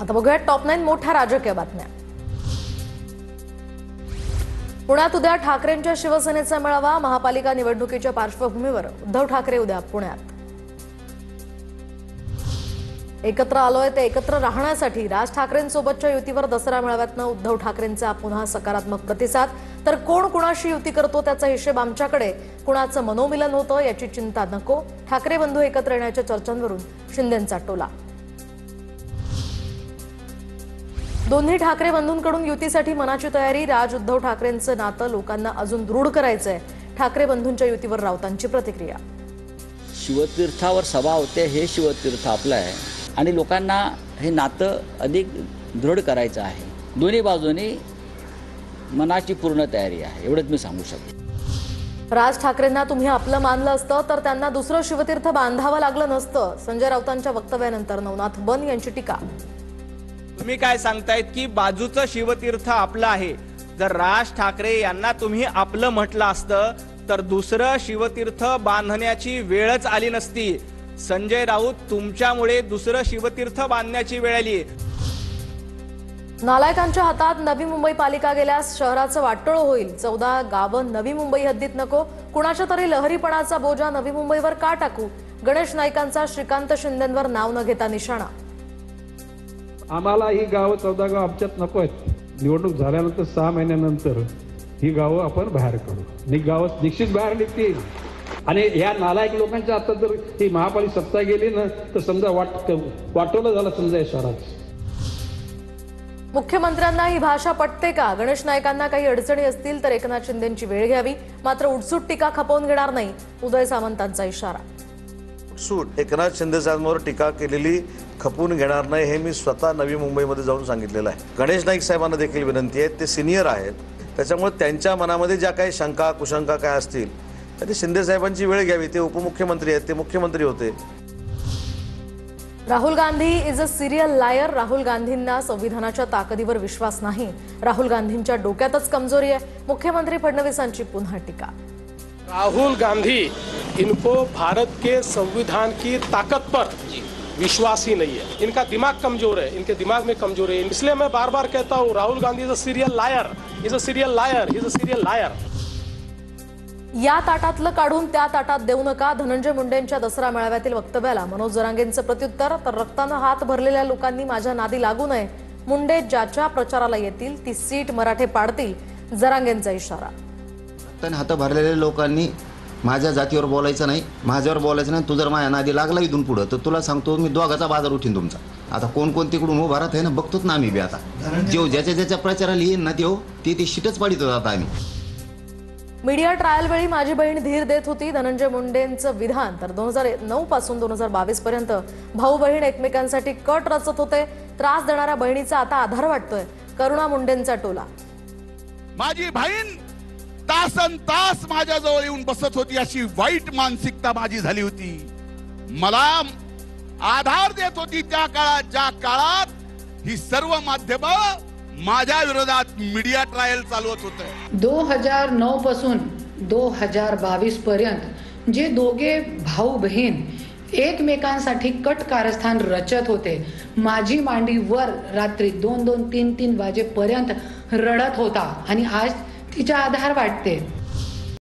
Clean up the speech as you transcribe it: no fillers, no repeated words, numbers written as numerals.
आता बघूया टॉप 9 मोठ्या राजकीय बातम्या। पुण्यात उद्या ठाकरेंच्या शिवसेनेचा मेळावा। महापालिका निवडणुकीच्या पार्श्वभूमीवर उद्धव ठाकरे उद्या पुण्यात। एकत्र आलोय ते एकत्र राहण्यासाठी राज ठाकरेंसोबतच्या युतीवर दसरा मेळाव्यातनं उद्धव ठाकरेंचा पुन्हा सकारात्मक प्रतिसाद। तर कोण कुणाशी युती करतो त्याचा हिशेब आमच्याकडे, कुणाचं मनोमिलन होतं याची चिंता नको। ठाकरे बंधू एकत्र येण्याच्या चर्चांवरून शिंदेंचा टोला। दोन्ही ठाकरे बंधूंकडून युतीसाठी मनाची तयारी। राज उद्धव ठाकरेंचं नातं लोकांना अजून दृढ करायचंय। ठाकरे बंधूंच्या युतीवर राऊतांची प्रतिक्रिया। शिवतीर्थावर सभा होते, हे शिवतीर्थ आपलं आहे आणि लोकांना हे नातं अधिक दृढ करायचं आहे। दोन्ही बाजूंनी मनाची पूर्ण तयारी आहे, एवढंच मी सांगू शकतो। राज ठाकरेंना तुम्ही आपलं मानलं असतं तर त्यांना दुसरं शिवतीर्थ बांधावं लागलं नसतं। संजय राऊतांच्या वक्तव्यानंतर नवनाथ बन यांची टीका। तुम्ही काय सांगतायत की बाजूचं शिवतीर्थ आपलं आहे। जर राज ठाकरे यांना तुम्ही आपलं म्हटलं असतं तर दुसरं शिवतीर्थ बांधण्याची वेळच आली नसती। संजय राऊत, तुमच्यामुळे दुसरं शिवतीर्थ बांधण्याची वेळ आली। नालायकांच्या हातात नवी मुंबई पालिका गेल्यास शहराचं वाटोळं होईल। 14 गावं नवी मुंबई हद्दीत नको। कुणाच्या तरी लहरीपणाचा बोजा नवी मुंबईवर का टाकू? गणेश नाईकांचा श्रीकांत शिंदेंवर नाव न घेता निशाणा। आम्हाला ही गावं 14 गाव आमच्यात नको आहेत। निवडणूक झाल्यानंतर 6 महिन्यानंतर ही गावं आपण बाहेर काढू। ही गावं निश्चित बाहेर निघतील आणि या नालायक लोकांच्या हातात जर ही महापालिका सत्ता गेली ना तर समजा वाटोळं झालं समजा या शहरात। मुख्यमंत्र्यांना ही भाषा पटते का? गणेश नाईकांना काही अडचणी असतील तर एकनाथ शिंदेंची वेळ घ्यावी, मात्र उठसूट टीका खपवून घेणार नाही, उदय सामंतांचा इशारा। उठसूट एकनाथ शिंदे साहेबांवर टीका केलेली खपवून घेणार नाही, हे मी स्वतः नवी मुंबईमध्ये जाऊन सांगितलेलं आहे। गणेश नाईक साहेबांना देखील विनंती आहे, ते सिनियर आहेत, त्याच्यामुळे त्यांच्या मनामध्ये ज्या काही शंका कुशंका काय असतील तर ते शिंदे साहेबांची वेळ घ्यावी। ते उपमुख्यमंत्री आहेत, ते मुख्यमंत्री होते। Rahul Gandhi is a serial लायर। राहुल गांधींना संविधानाच्या ताकदीवर विश्वास नाही। राहुल गांधींच्या डोक्यातच कमजोरी आहे। मुख्यमंत्री फडणवीसांची पुन्हा टीका। राहुल गांधी, इनको भारत के संविधान की ताकत पर विश्वास ही नहीं है। इनका दिमाग कमजोर है, इनके दिमाग में कमजोरी है। इसलिए मैं बार बार कहता हूँ Rahul Gandhi is a serial लायर, इज अ सीरियल लायर, इज अ सीरियल लायर। या ताटातलं काढून त्या ताटात देऊ नका। धनंजय मुंडेंच्या दसरा मेळाव्यातील वक्तव्याला मनोज जरांगेंचं प्रत्युत्तर। तर रक्तानं हात भरलेल्या लोकांनी माझ्या नादी लागू नये। मुंडे ज्याच्या प्रचाराला येतील ती सीट मराठे पाडतील, जरांगेंचा इशारा। रक्तानं हात भरलेल्या लोकांनी माझ्या जातीवर बोलायचं नाही, माझ्यावर बोलायचं नाही। तू जर माझ्या नादी लागला इथून पुढं तर तुला सांगतो मी दोघाचा बाजार उठीन तुमचा। आता कोण कोण तिकडून उभा राहत आहे ना बघतोच ना आम्ही बी। आता जेव ज्याच्या प्रचाराला येईन ना ते शीटच पाडित होता आम्ही। मीडिया ट्रायल वेळी माझी बहीण धीर देत होती, धनंजय मुंडेंचं विधान। तर 2009 पासून 2022 पर्यंत भाऊ बहीण एकमेकांसाठी कट रचत होते। त्रास देणाऱ्या बहिणीचा आता आधार वाटतोय, करुणा मुंडेंचा टोला। माझी बहीण तासन तास माझ्याजवळ येऊन बसत होती, अशी वाईट मानसिकता माझी झाली होती। मला आधार देत होती त्या काळात, ज्या काळात ही सर्व माध्यमं माझ्या विरोधात मीडिया ट्रायल चालवत होते। 2009 पासून 2022 पर्यंत जे दोघे भाऊ बहीण एकमेकांसाठी कट कारस्थान रचत होते, माझी मांडी वर रात्री 2-2, 3-3 वाजेपर्यंत रडत होता आणि आज तिचा आधार वाटते।